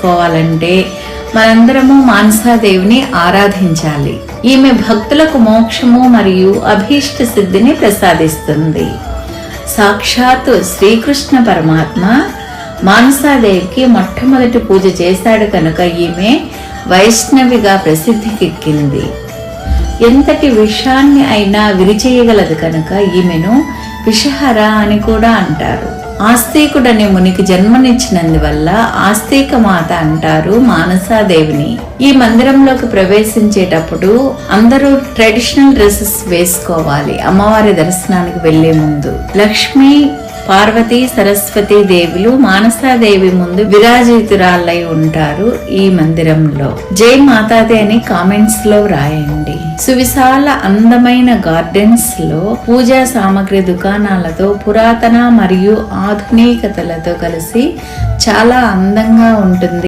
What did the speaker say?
చేసుకోవాలంటే మనందరము మానసాదేవిని ఆరాధించాలి. ఈమె భక్తులకు మోక్షము మరియు అభీష్ట సిద్ధిని ప్రసాదిస్తుంది. సాక్షాత్తు శ్రీకృష్ణ పరమాత్మ మానసాదేవికి మొట్టమొదటి పూజ చేశాడు కనుక ఈమె వైష్ణవిగా ప్రసిద్ధికెక్కింది. ఎంతటి విషాన్ని అయినా విరిచేయగలదు కనుక ఈమెను విషహర అని కూడా అంటారు. ఆస్తికుడనే మునికి జన్మనిచ్చినందువల్ల ఆస్తిక మాత అంటారు మానసాదేవిని. ఈ మందిరంలోకి ప్రవేశించేటప్పుడు అందరూ ట్రెడిషనల్ డ్రెస్సెస్ వేసుకోవాలి అమ్మవారి దర్శనానికి వెళ్లే ముందు. లక్ష్మి, పార్వతి, సరస్వతి దేవులు మానసాదేవి ముందు విరాజితురాలై ఉంటారు. ఈ మందిరంలో జై మాతాదే అని కామెంట్స్ లో రాయండి. సువిశాల అందమైన గార్డెన్స్ లో పూజా సామాగ్రి దుకాణాలతో పురాతన మరియు ఆధునికతలతో కలిసి చాలా అందంగా ఉంటుంది.